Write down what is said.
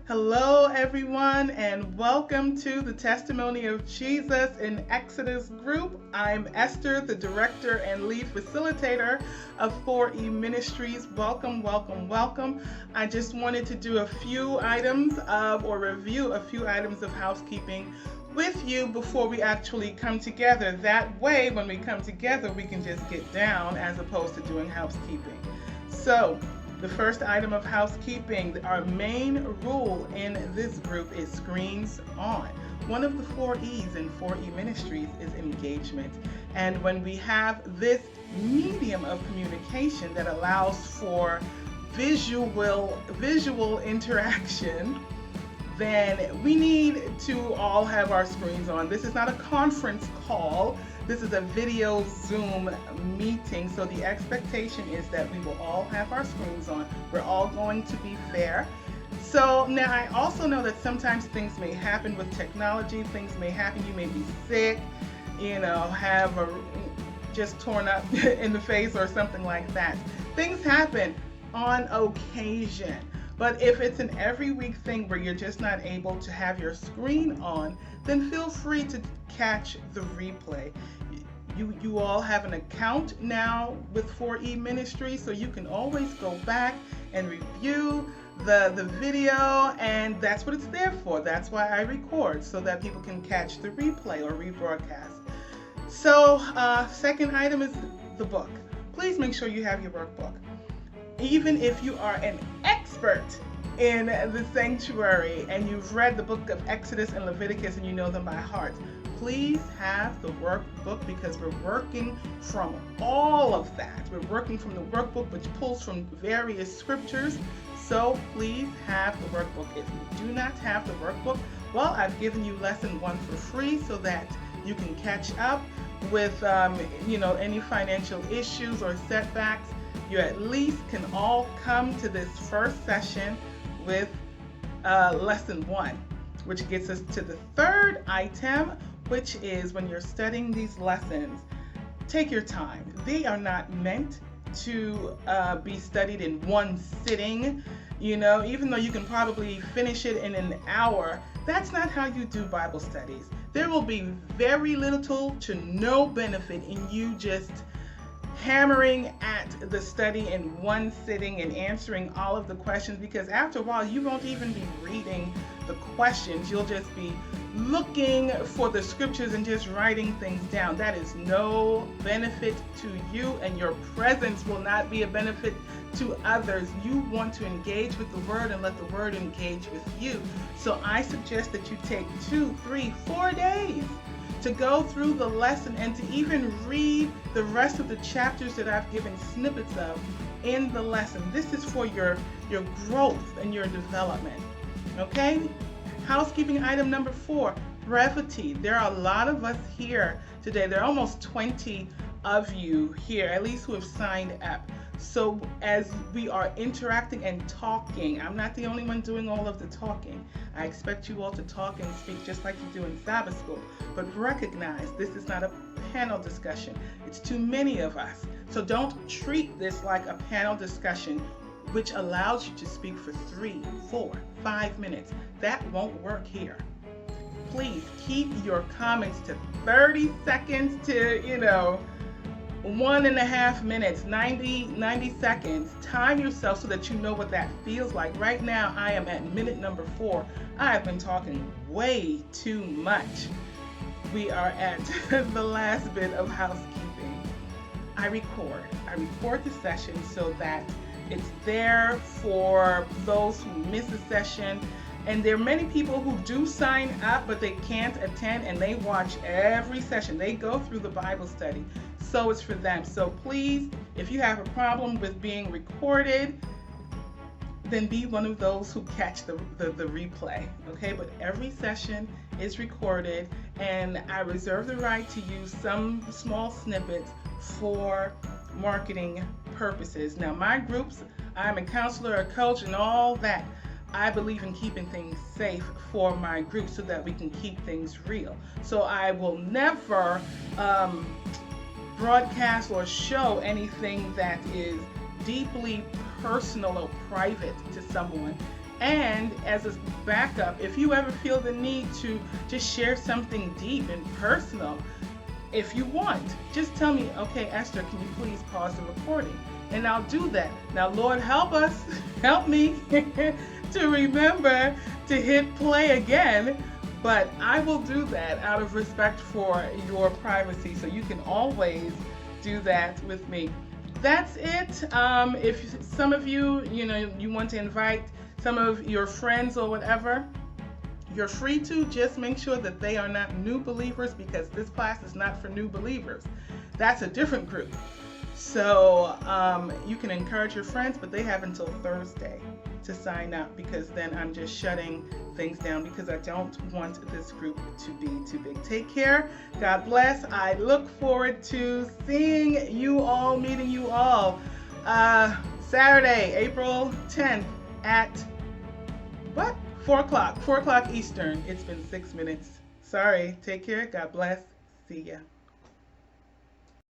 Hello, everyone, and welcome to the Testimony of Jesus in Exodus group. I'm Esther, the director and lead facilitator of 4E Ministries. Welcome, welcome, welcome. I just wanted to do a few items review a few items of housekeeping with you before we actually come together. That way, when we come together, we can just get down as opposed to doing housekeeping. So, the first item of housekeeping, our main rule in this group is screens on. One of the 4E's in 4E Ministries is engagement. And when we have this medium of communication that allows for visual interaction, then we need to all have our screens on. This is not a conference call. This is a video Zoom meeting, so the expectation is that we will all have our screens on. We're all going to be fair. So now I also know that sometimes things may happen with technology. Things may happen. You may be sick, have just torn up in the face or something like that. Things happen on occasion. But if it's an every week thing where you're just not able to have your screen on, then feel free to catch the replay. You all have an account now with 4E Ministry, so you can always go back and review the video, and that's what it's there for. That's why I record, so that people can catch the replay or rebroadcast. So, second item is the book. Please make sure you have your workbook. Even if you are an expert in the sanctuary and you've read the book of Exodus and Leviticus and you know them by heart, please have the workbook, because we're working from all of that. We're working from the workbook, which pulls from various scriptures. So please have the workbook. If you do not have the workbook, well, I've given you lesson 1 for free so that you can catch up with any financial issues or setbacks. You at least can all come to this first session with lesson 1, which gets us to the third item, which is when you're studying these lessons, take your time. They are not meant to be studied in one sitting. Even though you can probably finish it in an hour, that's not how you do Bible studies. There will be very little to no benefit in you just hammering at the study in one sitting and answering all of the questions, because after a while you won't even be reading the questions. You'll just be looking for the scriptures and just writing things down. That is no benefit to you, and your presence will not be a benefit to others. You want to engage with the word and let the word engage with you. So I suggest that you take 2, 3, 4 days to go through the lesson and to even read the rest of the chapters that I've given snippets of in the lesson. This is for your growth and your development. Okay? Housekeeping item number 4, brevity. There are a lot of us here today. There are almost 20 of you here, at least who have signed up. So as we are interacting and talking, I'm not the only one doing all of the talking. I expect you all to talk and speak just like you do in Sabbath school. But recognize this is not a panel discussion. It's too many of us. So don't treat this like a panel discussion, which allows you to speak for 3, 4, 5 minutes. That won't work here. Please keep your comments to 30 seconds to, 1.5 minutes, 90 seconds. Time yourself so that you know what that feels like. Right now, I am at minute number 4. I have been talking way too much. We are at the last bit of housekeeping. I record the session so that it's there for those who miss a session. And there are many people who do sign up, but they can't attend, and they watch every session. They go through the Bible study. So it's for them. So please, if you have a problem with being recorded, then be one of those who catch the replay. Okay? But every session is recorded, and I reserve the right to use some small snippets for marketing purposes. Now, my groups, I'm a counselor, a coach, and all that. I believe in keeping things safe for my group so that we can keep things real. So I will never broadcast or show anything that is deeply personal or private to someone. And as a backup, if you ever feel the need to just share something deep and personal, if you want, just tell me, okay, Esther, can you please pause the recording? And I'll do that. Now, Lord, help us, help me to remember to hit play again. But I will do that out of respect for your privacy. So you can always do that with me. That's it. If some of you, you want to invite some of your friends or whatever, you're free to. Just make sure that they are not new believers, because this class is not for new believers. That's a different group. So you can encourage your friends, but they have until Thursday to sign up, because then I'm just shutting things down, because I don't want this group to be too big. Take care. God bless. I look forward to seeing you all, meeting you all Saturday, April 10th at 4 o'clock Eastern. It's been 6 minutes. Sorry. Take care. God bless. See ya.